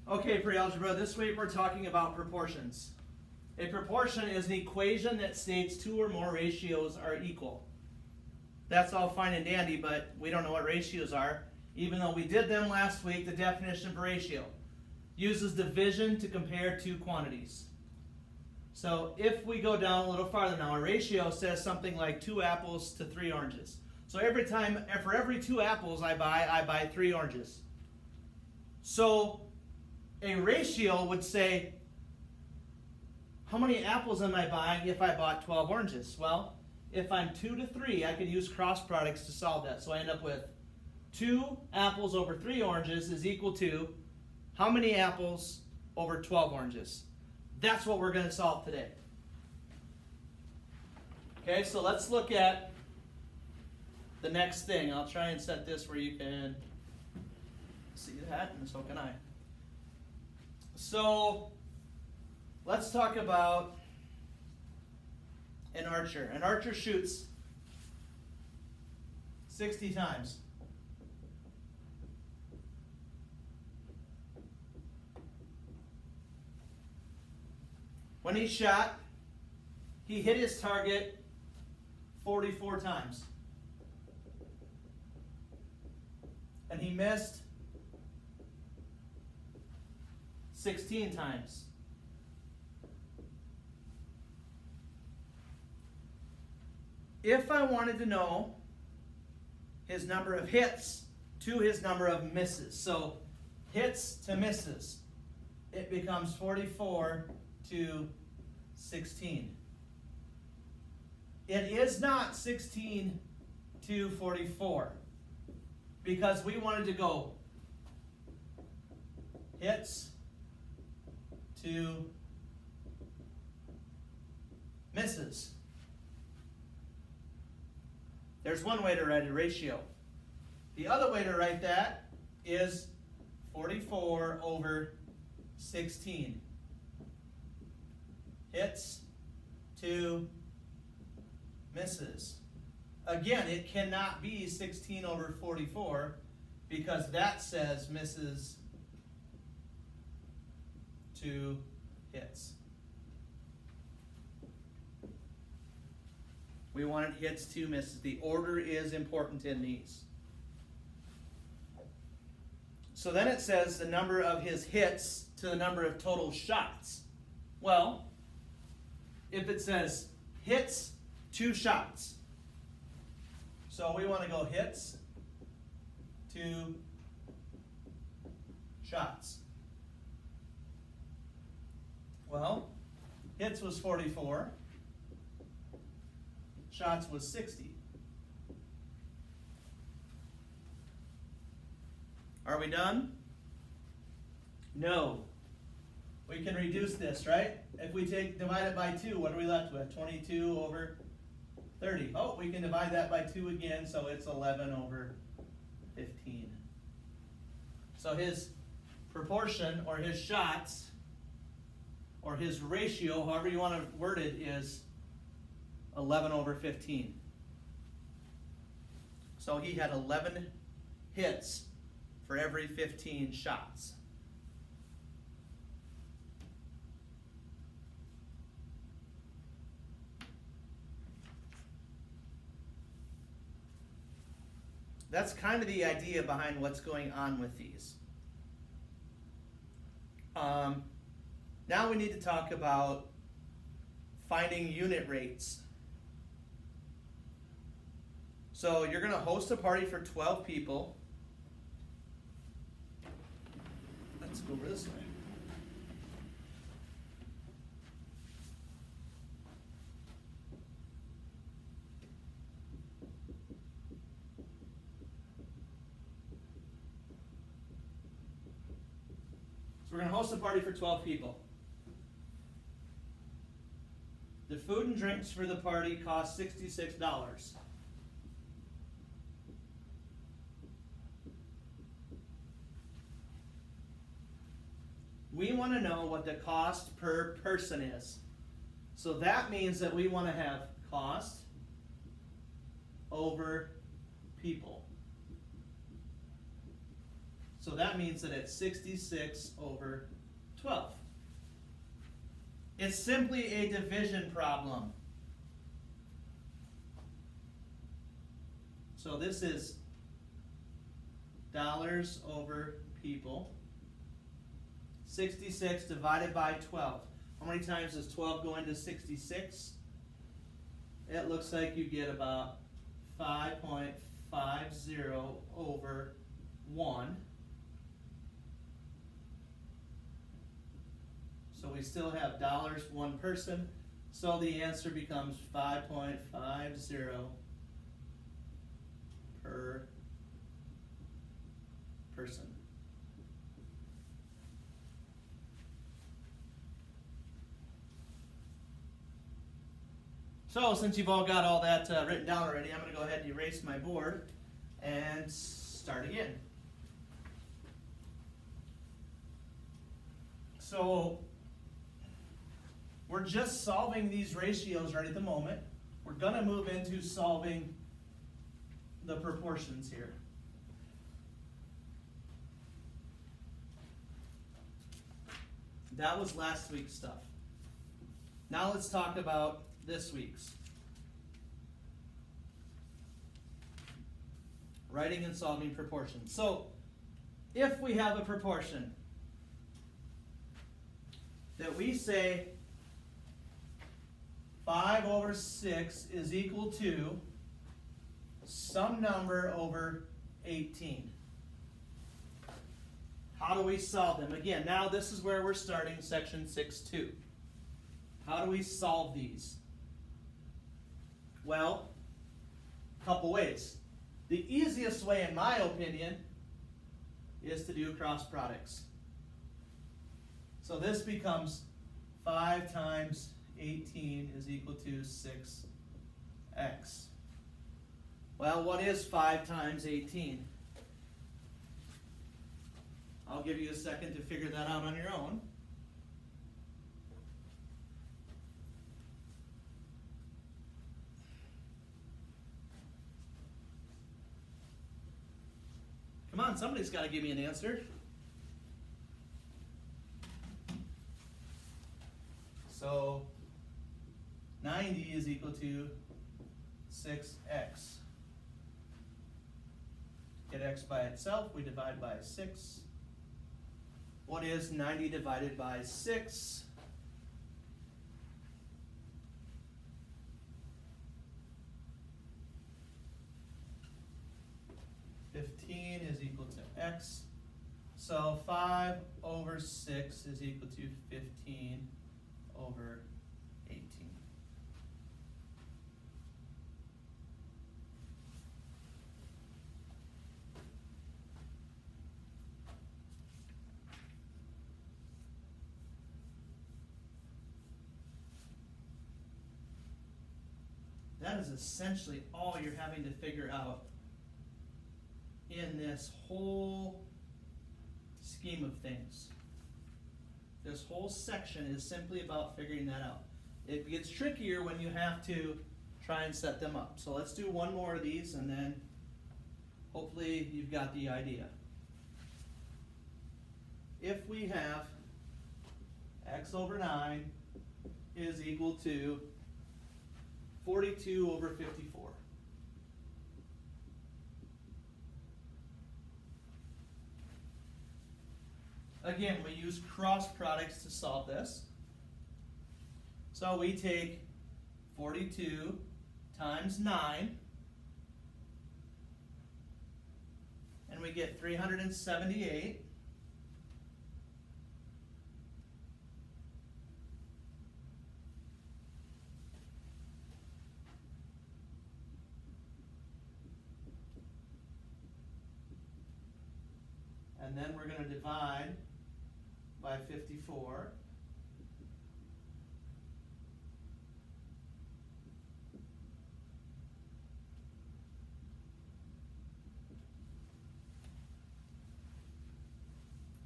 Okay, PreAlgebra, this week we're talking about proportions. A proportion is an equation that states two or more ratios are equal. That's all fine and dandy, but we don't know what ratios are. Even though we did them last week, the definition of a ratio uses division to compare two quantities. So if we go down a little farther now, a ratio says something like 2 apples to 3 oranges. So for every 2 apples I buy 3 oranges. So a ratio would say, how many apples am I buying if I bought 12 oranges? Well, if I'm 2 to 3, I could use cross products to solve that. So I end up with 2 apples over 3 oranges is equal to how many apples over 12 oranges? That's what we're going to solve today. Okay, so let's look at the next thing. I'll try and set this where you can see that, and so can I. So let's talk about an archer. An archer shoots 60 times. When he shot, he hit his target 44 times. And he missed 16 times. If I wanted to know his number of hits to his number of misses, so hits to misses, it becomes 44 to 16. It is not 16 to 44 because we wanted to go hits to misses. There's one way to write a ratio. The other way to write that is 44 over 16. Hits to misses. Again, it cannot be 16 over 44 because that says misses to hits. We wanted hits to misses. The order is important in these. So then it says the number of his hits to the number of total shots. Well, if it says hits to shots, so we want to go hits to shots. Well, hits was 44, shots was 60. Are we done? No. We can reduce this, right? If we divide it by 2, what are we left with? 22 over 30. Oh, we can divide that by 2 again, so it's 11 over 15. So his proportion, or his shots, or his ratio, however you want to word it, is 11 over 15. So he had 11 hits for every 15 shots. That's kind of the idea behind what's going on with these. Now we need to talk about finding unit rates. So you're going to host a party for 12 people. Let's go over this way. We're going to host a party for 12 people. The food and drinks for the party cost $66. We want to know what the cost per person is. So that means that we want to have cost over people. So that means that it's 66 over 12. It's simply a division problem. So this is dollars over people. 66 divided by 12. How many times does 12 go into 66? It looks like you get about 5.50 over 1. So we still have dollars, one person. So the answer becomes 5.50 per person. So since you've all got all that written down already, I'm going to go ahead and erase my board and start again. So we're just solving these ratios right at the moment. We're going to move into solving the proportions here. That was last week's stuff. Now let's talk about this week's. Writing and solving proportions. So, if we have a proportion that we say 5 over 6 is equal to some number over 18. How do we solve them? Again, now this is where we're starting section 6.2. How do we solve these? Well, a couple ways. The easiest way, in my opinion, is to do cross products. So this becomes 5 times 18 is equal to 6x. Well, what is 5 times 18? I'll give you a second to figure that out on your own. Come on, somebody's got to give me an answer. So 90 is equal to 6x. Get x by itself, we divide by 6. What is 90 divided by 6? Is equal to x. So 5 over 6 is equal to 15 over 18. That is essentially all you're having to figure out in this whole scheme of things. This whole section is simply about figuring that out. It gets trickier when you have to try and set them up. So let's do one more of these and then hopefully you've got the idea. If we have x over 9 is equal to 42 over 54. Again, we use cross products to solve this. So we take 42 times 9, and we get 378. And then we're going to divide by 54.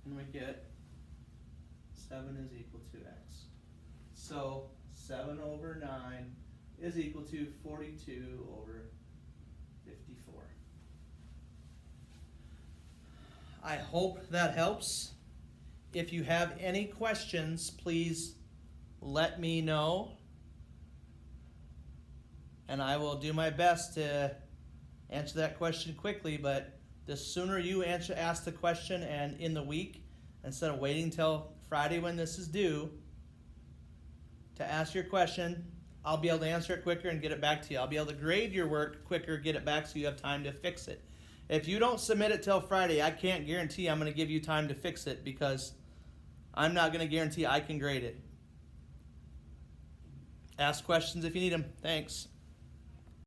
And we get 7 is equal to x. So 7 over 9 is equal to 42 over 54. I hope that helps. If you have any questions, please let me know. And I will do my best to answer that question quickly, but the sooner you ask the question and in the week, instead of waiting till Friday when this is due to ask your question, I'll be able to answer it quicker and get it back to you. I'll be able to grade your work quicker, get it back so you have time to fix it. If you don't submit it till Friday, I can't guarantee I'm going to give you time to fix it because I'm not going to guarantee I can grade it. Ask questions if you need them. Thanks.